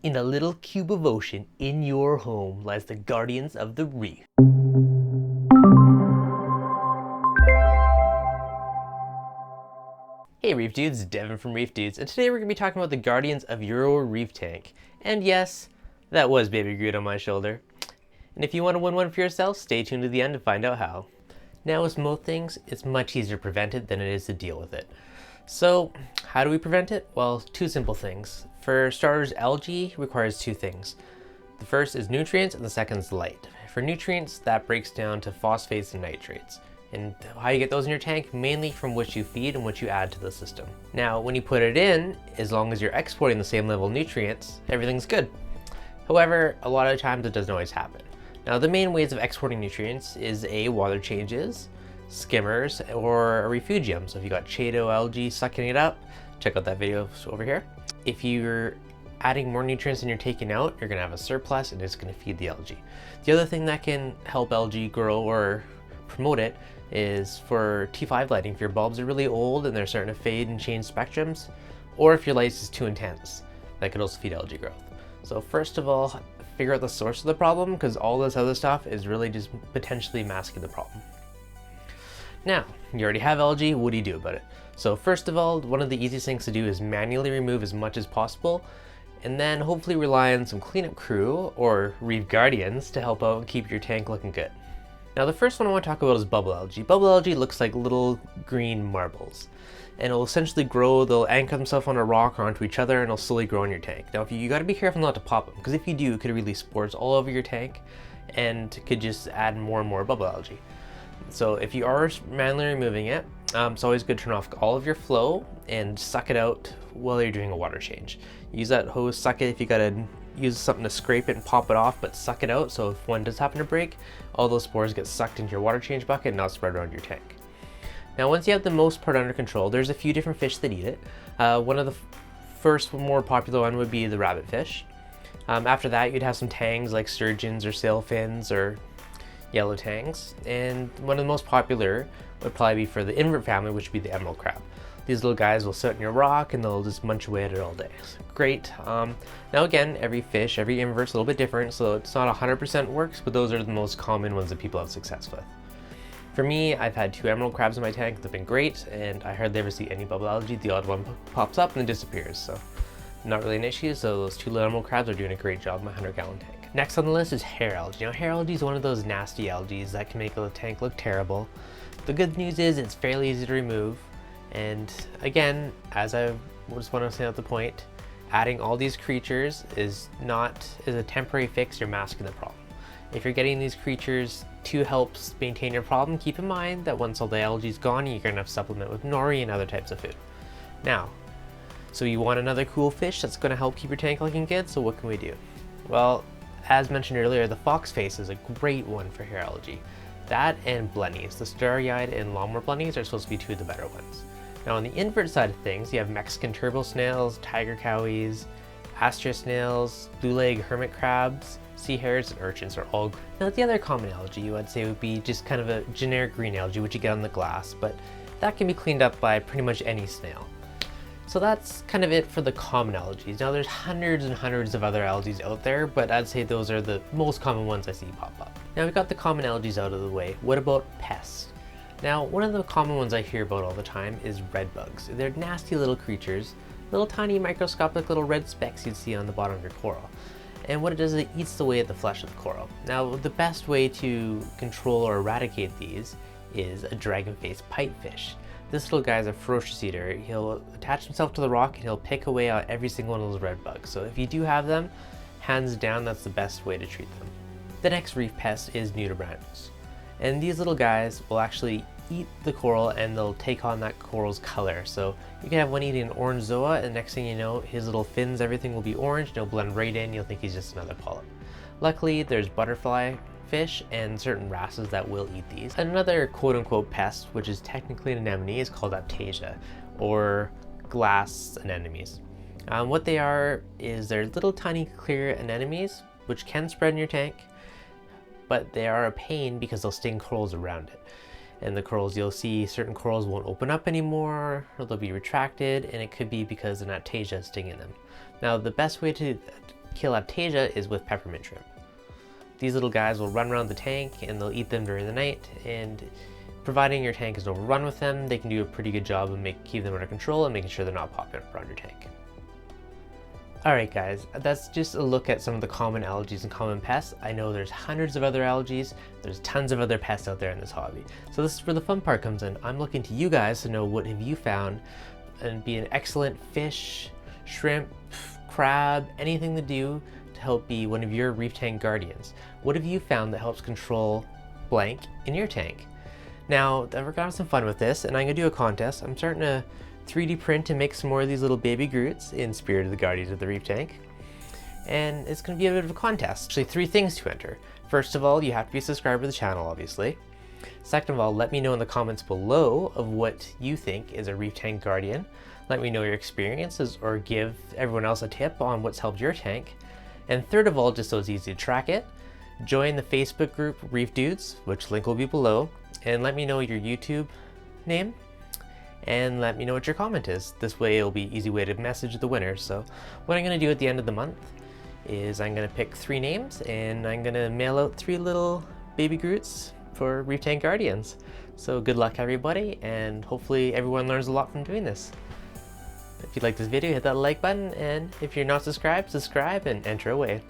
In a little cube of ocean in your home lies the guardians of the reef. Hey Reef Dudes, Devin from ReefDudes, and today we're going to be talking about the guardians of your reef tank. And yes, that was Baby Groot on my shoulder. And if you want to win one for yourself, stay tuned to the end to find out how. Now, with most things, it's much easier to prevent it than it is to deal with it. So, how do we prevent it? Well, two simple things. For starters, algae requires two things. The first is nutrients and the second is light. For nutrients, that breaks down to phosphates and nitrates. And how you get those in your tank? Mainly from what you feed and what you add to the system. Now, when you put it in, as long as you're exporting the same level of nutrients, everything's good. However, a lot of times it doesn't always happen. Now, the main ways of exporting nutrients is water changes, skimmers, or a refugium. So if you got Chaeto algae sucking it up, check out that video over here. If you're adding more nutrients than you're taking out, you're gonna have a surplus and it's gonna feed the algae. The other thing that can help algae grow or promote it is for T5 lighting. If your bulbs are really old and they're starting to fade and change spectrums, or if your light is too intense, that could also feed algae growth. So first of all, figure out the source of the problem, because all this other stuff is really just potentially masking the problem. Now, you already have algae, what do you do about it? So first of all, one of the easiest things to do is manually remove as much as possible, and then hopefully rely on some cleanup crew or reef guardians to help out and keep your tank looking good. Now, the first one I want to talk about is bubble algae. Bubble algae looks like little green marbles, and it'll essentially grow. They'll anchor themselves on a rock or onto each other, and it'll slowly grow in your tank. Now, you got to be careful not to pop them, because if you do, it could release spores all over your tank, and could just add more and more bubble algae. So if you are manually removing it, it's always good to turn off all of your flow and suck it out while you're doing a water change. Use that hose, suck it. If you gotta use something to scrape it and pop it off, but suck it out, so if one does happen to break, all those spores get sucked into your water change bucket and not spread around your tank. Now, once you have the most part under control, there's a few different fish that eat it. One of the first more popular one would be the rabbitfish. After that, you'd have some tangs like sturgeons or sailfins or yellow tangs, and one of the most popular would probably be for the invert family, which would be the emerald crab. These little guys will sit in your rock and they'll just munch away at it all day. So, great. Now again, every fish, every invert's a little bit different, so it's not 100% works, but those are the most common ones that people have success with. For me, I've had 2 emerald crabs in my tank. They've been great, and I hardly ever see any bubble algae. The odd one pops up and then disappears, so not really an issue. So those 2 little emerald crabs are doing a great job in my 100-gallon tank. Next on the list is hair algae. Now, hair algae is one of those nasty algae that can make a tank look terrible. The good news is it's fairly easy to remove. And again, as I just want to say at the point, adding all these creatures is a temporary fix. You're masking the problem. If you're getting these creatures to help maintain your problem, keep in mind that once all the algae is gone, you're going to have to supplement with nori and other types of food. Now, so you want another cool fish that's going to help keep your tank looking good, so what can we do? Well, as mentioned earlier, the foxface is a great one for hair algae. That and blennies. The starry-eyed and lawnmower blennies are supposed to be 2 of the better ones. Now, on the invert side of things, you have Mexican turbo snails, tiger cowies, astrea snails, blue-leg hermit crabs, sea hares, and urchins are all. Now, the other common algae I'd say would be just kind of a generic green algae, which you get on the glass, but that can be cleaned up by pretty much any snail. So that's kind of it for the common algae. Now, there's hundreds and hundreds of other algae out there, but I'd say those are the most common ones I see pop up. Now we've got the common algae out of the way. What about pests? Now, one of the common ones I hear about all the time is red bugs. They're nasty little creatures, little tiny microscopic little red specks you'd see on the bottom of your coral. And what it does is it eats away at the flesh of the coral. Now, the best way to control or eradicate these is a dragon-faced pipefish. This little guy is a ferocious eater. He'll attach himself to the rock and he'll pick away out every single one of those red bugs. So if you do have them, hands down, that's the best way to treat them. The next reef pest is nudibranchs. And these little guys will actually eat the coral and they'll take on that coral's color. So you can have one eating an orange zoa, and next thing you know, his little fins, everything will be orange, and he'll blend right in. You'll think he's just another polyp. Luckily, there's butterfly fish and certain wrasses that will eat these. Another quote-unquote pest, which is technically an anemone, is called aptasia, or glass anemones. What they are is they're little tiny clear anemones, which can spread in your tank, but they are a pain because they'll sting corals around it. And the corals, you'll see certain corals won't open up anymore, or they'll be retracted, and it could be because an aptasia is stinging them. Now, the best way to kill aptasia is with peppermint shrimp. These little guys will run around the tank and they'll eat them during the night, and providing your tank is overrun with them, they can do a pretty good job of keeping them under control and making sure they're not popping up around your tank. Alright guys, that's just a look at some of the common algae and common pests. I know there's hundreds of other algae, there's tons of other pests out there in this hobby. So this is where the fun part comes in. I'm looking to you guys to know what have you found and be an excellent fish, shrimp, crab, anything to do to help be one of your reef tank guardians. What have you found that helps control blank in your tank? Now, we're gonna have some fun with this, and I'm gonna do a contest. I'm starting to 3D print and make some more of these little baby Groots in spirit of the Guardians of the Reef Tank. And it's gonna be a bit of a contest. Actually, 3 things to enter. First of all, you have to be a subscriber to the channel, obviously. Second of all, let me know in the comments below of what you think is a Reef Tank Guardian. Let me know your experiences or give everyone else a tip on what's helped your tank. And third of all, just so it's easy to track it, join the Facebook group ReefDudes, which link will be below, and let me know your YouTube name and let me know what your comment is. This way it'll be an easy way to message the winner. So what I'm going to do at the end of the month is I'm going to pick 3 names and I'm going to mail out 3 little baby Groots for Reef Tank Guardians. So good luck everybody, and hopefully everyone learns a lot from doing this. If you like this video, hit that like button, and if you're not subscribed, subscribe and enter away.